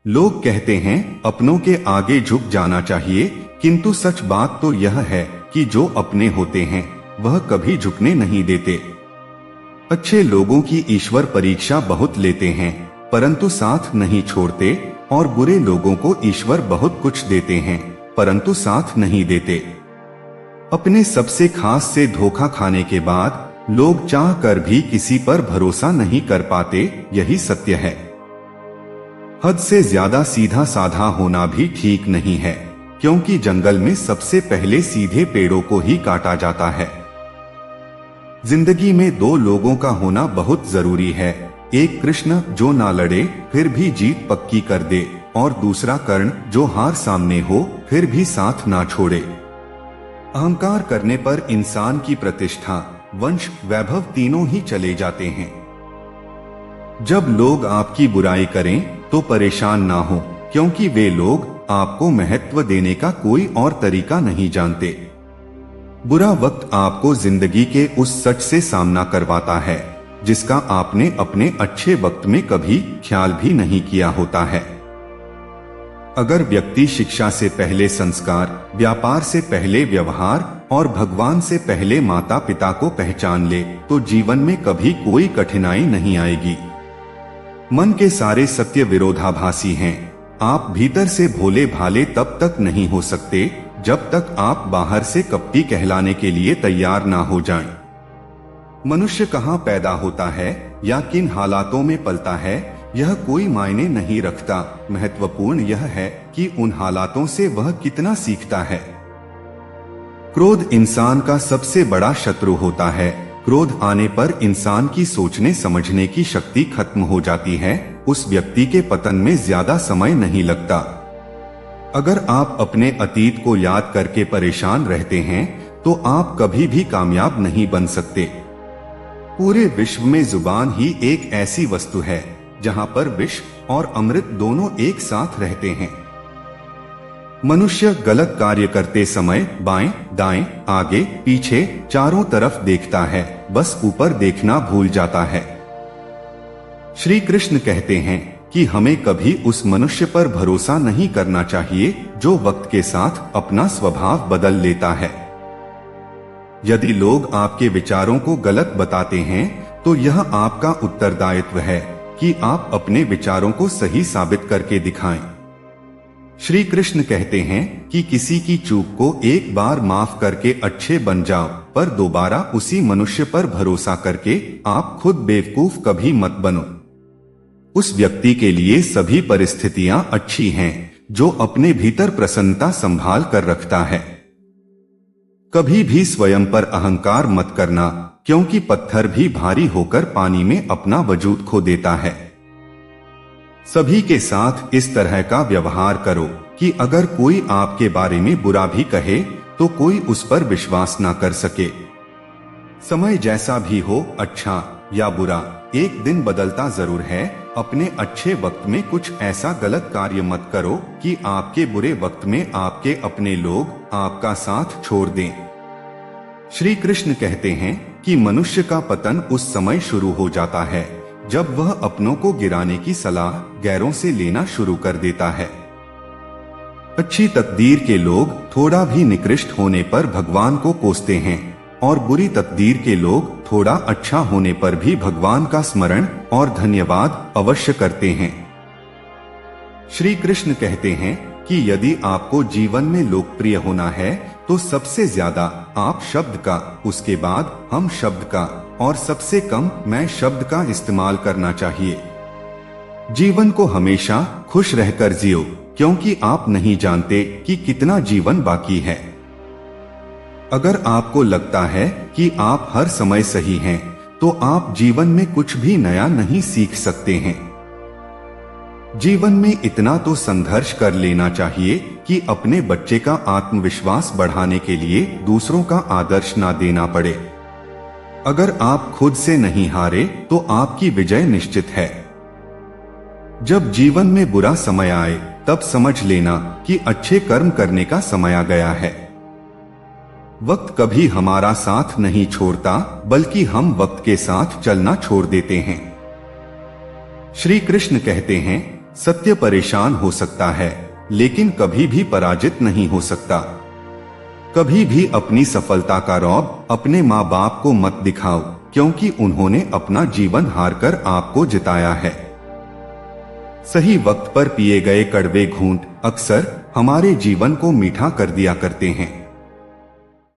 लोग कहते हैं अपनों के आगे झुक जाना चाहिए, किंतु सच बात तो यह है कि जो अपने होते हैं वह कभी झुकने नहीं देते। अच्छे लोगों की ईश्वर परीक्षा बहुत लेते हैं, परंतु साथ नहीं छोड़ते, और बुरे लोगों को ईश्वर बहुत कुछ देते हैं, परंतु साथ नहीं देते। अपने सबसे खास से धोखा खाने के बाद लोग चाह कर भी किसी पर भरोसा नहीं कर पाते, यही सत्य है। हद से ज्यादा सीधा साधा होना भी ठीक नहीं है, क्योंकि जंगल में सबसे पहले सीधे पेड़ों को ही काटा जाता है। जिंदगी में दो लोगों का होना बहुत जरूरी है, एक कृष्ण जो ना लड़े फिर भी जीत पक्की कर दे, और दूसरा कर्ण जो हार सामने हो फिर भी साथ ना छोड़े। अहंकार करने पर इंसान की प्रतिष्ठा, वंश, वैभव तीनों ही चले जाते हैं। जब लोग आपकी बुराई करें तो परेशान ना हो, क्योंकि वे लोग आपको महत्व देने का कोई और तरीका नहीं जानते। बुरा वक्त आपको जिंदगी के उस सच से सामना करवाता है जिसका आपने अपने अच्छे वक्त में कभी ख्याल भी नहीं किया होता है। अगर व्यक्ति शिक्षा से पहले संस्कार, व्यापार से पहले व्यवहार और भगवान से पहले माता पिता को पहचान ले तो जीवन में कभी कोई कठिनाई नहीं आएगी। मन के सारे सत्य विरोधाभासी हैं। आप भीतर से भोले भाले तब तक नहीं हो सकते जब तक आप बाहर से कपटी कहलाने के लिए तैयार ना हो जाएं। मनुष्य कहाँ पैदा होता है या किन हालातों में पलता है यह कोई मायने नहीं रखता, महत्वपूर्ण यह है कि उन हालातों से वह कितना सीखता है। क्रोध इंसान का सबसे बड़ा शत्रु होता है। क्रोध आने पर इंसान की सोचने समझने की शक्ति खत्म हो जाती है, उस व्यक्ति के पतन में ज्यादा समय नहीं लगता। अगर आप अपने अतीत को याद करके परेशान रहते हैं तो आप कभी भी कामयाब नहीं बन सकते। पूरे विश्व में जुबान ही एक ऐसी वस्तु है जहां पर विष और अमृत दोनों एक साथ रहते हैं। मनुष्य गलत कार्य करते समय बाएं, दाएं, आगे, पीछे, चारों तरफ देखता है, बस ऊपर देखना भूल जाता है। श्री कृष्ण कहते हैं कि हमें कभी उस मनुष्य पर भरोसा नहीं करना चाहिए जो वक्त के साथ अपना स्वभाव बदल लेता है। यदि लोग आपके विचारों को गलत बताते हैं तो यह आपका उत्तरदायित्व है कि आप अपने विचारों को सही साबित करके दिखाएं। श्री कृष्ण कहते हैं कि किसी की चूक को एक बार माफ करके अच्छे बन जाओ, पर दोबारा उसी मनुष्य पर भरोसा करके आप खुद बेवकूफ कभी मत बनो। उस व्यक्ति के लिए सभी परिस्थितियां अच्छी हैं जो अपने भीतर प्रसन्नता संभाल कर रखता है। कभी भी स्वयं पर अहंकार मत करना, क्योंकि पत्थर भी भारी होकर पानी में अपना वजूद खो देता है। सभी के साथ इस तरह का व्यवहार करो कि अगर कोई आपके बारे में बुरा भी कहे तो कोई उस पर विश्वास ना कर सके। समय जैसा भी हो, अच्छा या बुरा, एक दिन बदलता जरूर है। अपने अच्छे वक्त में कुछ ऐसा गलत कार्य मत करो कि आपके बुरे वक्त में आपके अपने लोग आपका साथ छोड़ दें। श्री कृष्ण कहते हैं कि मनुष्य का पतन उस समय शुरू हो जाता है जब वह अपनों को गिराने की सलाह गैरों से लेना शुरू कर देता है। अच्छी तकदीर के लोग थोड़ा भी निकृष्ट होने पर भगवान को कोसते हैं, और बुरी तकदीर के लोग थोड़ा अच्छा होने पर भी भगवान का स्मरण और धन्यवाद अवश्य करते हैं। श्री कृष्ण कहते हैं कि यदि आपको जीवन में लोकप्रिय होना है तो सबसे ज्यादा आप शब्द का, उसके बाद हम शब्द का और सबसे कम मैं शब्द का इस्तेमाल करना चाहिए। जीवन को हमेशा खुश रहकर जियो, क्योंकि आप नहीं जानते कि कितना जीवन बाकी है। अगर आपको लगता है कि आप हर समय सही हैं, तो आप जीवन में कुछ भी नया नहीं सीख सकते हैं। जीवन में इतना तो संघर्ष कर लेना चाहिए कि अपने बच्चे का आत्मविश्वास बढ़ाने के लिए दूसरों का आदर्श ना देना पड़े। अगर आप खुद से नहीं हारे तो आपकी विजय निश्चित है। जब जीवन में बुरा समय आए तब समझ लेना कि अच्छे कर्म करने का समय आ गया है। वक्त कभी हमारा साथ नहीं छोड़ता, बल्कि हम वक्त के साथ चलना छोड़ देते हैं। श्री कृष्ण कहते हैं सत्य परेशान हो सकता है, लेकिन कभी भी पराजित नहीं हो सकता। कभी भी अपनी सफलता का रौब अपने माँ बाप को मत दिखाओ, क्योंकि उन्होंने अपना जीवन हारकर आपको जिताया है। सही वक्त पर पिए गए कड़वे घूंट अक्सर हमारे जीवन को मीठा कर दिया करते हैं।